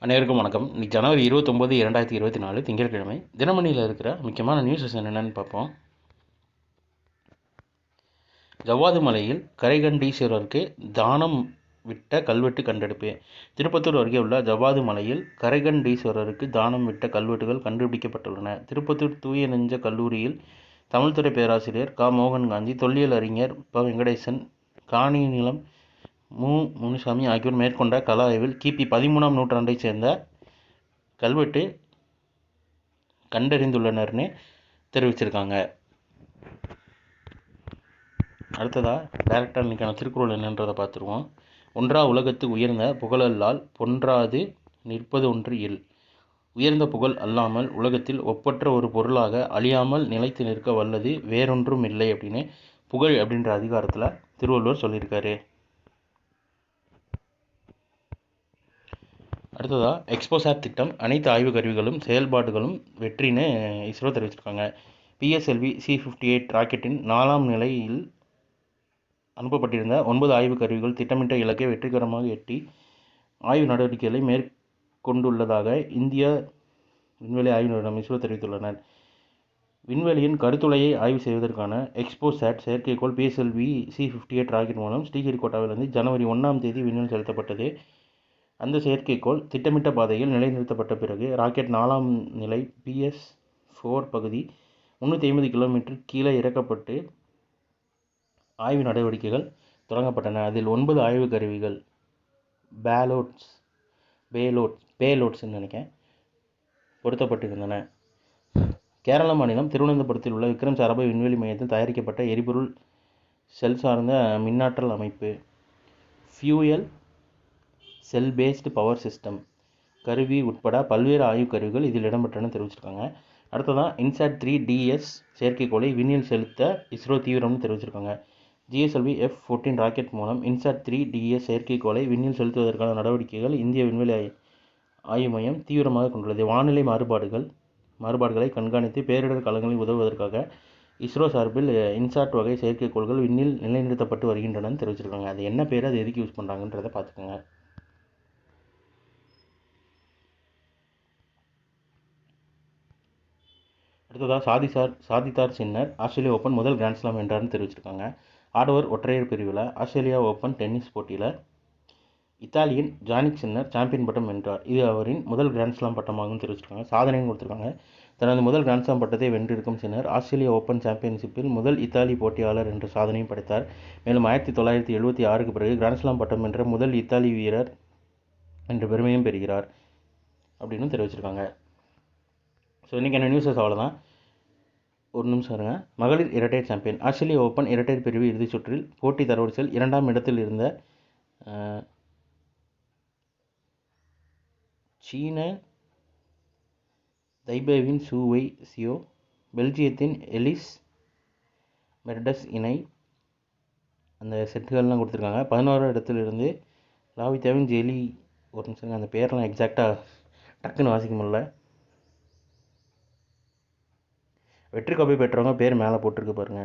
அனைவருக்கும் வணக்கம். இன்னைக்கு ஜனவரி 29, 2024 திங்கட்கிழமை. தினமணியில் இருக்கிற முக்கியமான நியூஸஸ் என்னென்னு பார்ப்போம். ஜவ்வாது மலையில் கரைகண்டீஸ்வரருக்கு தானம் விட்ட கல்வெட்டு கண்டெடுப்பு. திருப்பத்தூர் அருகே உள்ள ஜவ்வாது மலையில் கரைகண்டீஸ்வரருக்கு தானம் விட்ட கல்வெட்டுகள் கண்டுபிடிக்கப்பட்டுள்ளன. திருப்பத்தூர் தூய நெஞ்ச கல்லூரியில் தமிழ்துறை பேராசிரியர் க. மோகன்காந்தி, தொல்லியல் அறிஞர் ப. வெங்கடேசன், காணி நிலம் மு. முனுசாமி ஆகியோர் மேற்கொண்ட கள ஆய்வில் கிபி 13ஆம் நூற்றாண்டைச் சேர்ந்த கல்வெட்டு கண்டறிந்துள்ளனர்னு தெரிவிச்சிருக்காங்க. அடுத்ததாக டைரக்டாக இன்றைக்கான திருக்குறள் என்னன்றதை பார்த்துருவோம். ஒன்றா உலகத்து உயர்ந்த புகழல்லால் பொன்றாது நிற்பது ஒன்று இல். உயர்ந்த புகழ் அல்லாமல் உலகத்தில் ஒப்பற்ற ஒரு பொருளாக அழியாமல் நிலைத்து நிற்க வல்லது வேறொன்றும் இல்லை அப்படின்னு புகழ் அப்படின்ற அதிகாரத்தில் திருவள்ளுவர் சொல்லியிருக்காரு. அடுத்ததாக எக்ஸ்போசாட் திட்டம் அனைத்து ஆய்வு கருவிகளும் செயல்பாடுகளும் வெற்றின்னு இஸ்ரோ தெரிவிச்சிருக்காங்க. PSLV C-58 ராக்கெட்டின் 4ஆம் நிலையில் அனுப்பப்பட்டிருந்த 9 ஆய்வு கருவிகள் திட்டமிட்ட இலக்கை வெற்றிகரமாக எட்டி ஆய்வு நடவடிக்கைகளை மேற்கொண்டுள்ளதாக இந்திய விண்வெளி ஆய்வு நிறுவனம் இஸ்ரோ தெரிவித்துள்ளனர். விண்வெளியின் கருத்துளையை ஆய்வு செய்வதற்கான எக்ஸ்போசாட் செயற்கைக்கோள் PSLV C-58 ராக்கெட் மூலம் ஸ்ரீஹரிகோட்டாவிலிருந்து ஜனவரி 1ஆம் தேதி விண்ணில் செலுத்தப்பட்டது. அந்த செயற்கைக்கோள் திட்டமிட்ட பாதையில் நிலைநிறுத்தப்பட்ட பிறகு ராக்கெட் 4ஆம் நிலை PS4 பகுதி 350 கிலோமீட்டர் கீழே இறக்கப்பட்டு ஆய்வு நடவடிக்கைகள் தொடங்கப்பட்டன. அதில் 9 ஆய்வு கருவிகள் பேலோட்ஸ் நினைக்கிறேன் பொருத்தப்பட்டிருந்தன. கேரள மாநிலம் திருவனந்தபுரத்தில் உள்ள விக்ரம் சாராபாய் விண்வெளி மையத்தில் தயாரிக்கப்பட்ட எரிபொருள் செல் சார்ந்த மின்னாற்றல் அமைப்பு fuel cell based power system கருவி உட்பட பல்வேறு ஆய்வு கருவிகள் இதில் இடம்பெற்றன தெரிவிச்சிருக்காங்க. அடுத்ததான் INSAT-3 DS செயற்கைக்கோளை விண்ணில் செலுத்த இஸ்ரோ தீவிரம்னு தெரிவிச்சிருக்காங்க. GSLV F-14 ராக்கெட் மூலம் INSAT-3 DS செயற்கைக்கோளை விண்ணில் செலுத்துவதற்கான நடவடிக்கைகள் இந்திய விண்வெளி ஆய்வு மையம் தீவிரமாக கொண்டுள்ளது. வானிலை மாறுபாடுகளை கண்காணித்து பேரிடர் காலங்களில் உதவுவதற்காக இஸ்ரோ சார்பில் INSAT வகை செயற்கைக்கோள்கள் விண்ணில் நிலைநிறுத்தப்பட்டு வருகின்றன தெரிவிச்சிருக்காங்க. அது என்ன பேர், அது எதுக்கு யூஸ் பண்ணுறாங்கன்றதை பார்த்துக்கோங்க. அடுத்ததாக சாதித்தார் சின்னர் ஆஸ்திரேலியா ஓப்பன் முதல் கிராண்ட்ஸ்லாம் வென்றார்னு தெரிவிச்சிருக்காங்க. ஆடவர் ஒற்றையர் பிரிவில் ஆஸ்திரேலியா ஓப்பன் டென்னிஸ் போட்டியில் இத்தாலியின் ஜானிக் சின்னர் சாம்பியன் பட்டம் வென்றார். இது அவரின் முதல் கிராண்ட்ஸ்லாம் பட்டமாகவும் தெரிவிச்சிருக்காங்க. சாதனையும் கொடுத்துருக்காங்க. தனது முதல் கிராண்ட்ஸ்லாம் பட்டத்தை வென்றிருக்கும் சின்னர் ஆஸ்திரேலியா ஓப்பன் சாம்பியன்ஷிப்பில் முதல் இத்தாலி போட்டியாளர் என்ற சாதனையும் படைத்தார். மேலும் 1976க்கு பிறகு கிராண்ட்ஸ்லாம் பட்டம் வென்ற முதல் இத்தாலி வீரர் என்ற பெருமையும் பெறுகிறார் அப்படின்னு தெரிவிச்சிருக்காங்க. ஸோ இன்றைக்கி என்ன நியூஸஸ் அவ்வளோதான். ஒரு நிமிஷம் இருங்க. மகளிர் இரட்டையர் சாம்பியன் ஆஸ்திரேலியா ஓப்பன் இரட்டையர் பிரிவு இறுதிச் சுற்றில் போட்டி தரவரிசையில் 2ஆம் இடத்தில் இருந்த சீன தைபேவின் சூவை சியோ பெல்ஜியத்தின் எலிஸ் மெர்டஸ் இணை அந்த செட்டுகள்லாம் கொடுத்துருக்காங்க. 11ஆம் இடத்திலிருந்து லாவித்தாவின் ஜெலி ஒரு நிமிஷம் அந்த பேரெலாம் எக்ஸாக்டாக டக்குன்னு வாசிக்க முடியல. வெற்றி கோப்பை பெற்றவங்க பேர் மேலே போட்டிருக்கு பாருங்க.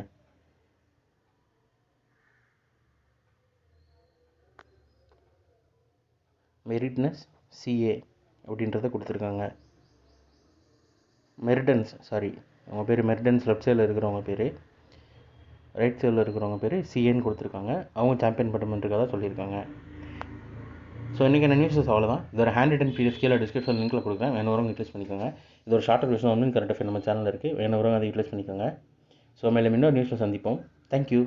மெரிட்னஸ் CA அப்படின்றத கொடுத்துருக்காங்க. அவங்க பேர் மெரிடன்ஸ் லெஃப்ட் சைடில் இருக்கிறவங்க பேர், ரைட் சைடில் இருக்கிறவங்க பேர் CAன்னு கொடுத்துருக்காங்க. அவங்க சாம்பியன் பட்டம் வென்றதாக சொல்லியிருக்காங்க. ஸோ இன்றைக்கி என்ன நியூஸஸ் அவ்வளோதான். இது ஒரு ஹேண்ட் ரிட்டன் PDF கீழே டிஸ்கிரிப்ஷன் லிங்க்கில் கொடுக்குறேன். வேணுறவங்க யூட்டிலைஸ் பண்ணிக்கோங்க. இது ஒரு ஷார்ட் விஷயம் வந்து கரண்ட் அஃபேர் நம்ம சேனலில் இருக்குது. வேணுறவங்க அதை யூட்டிலைஸ் பண்ணிக்கோங்க. ஸோ மேலும் இன்னொரு நியூஸில் சந்திப்போம். தேங்க்யூ.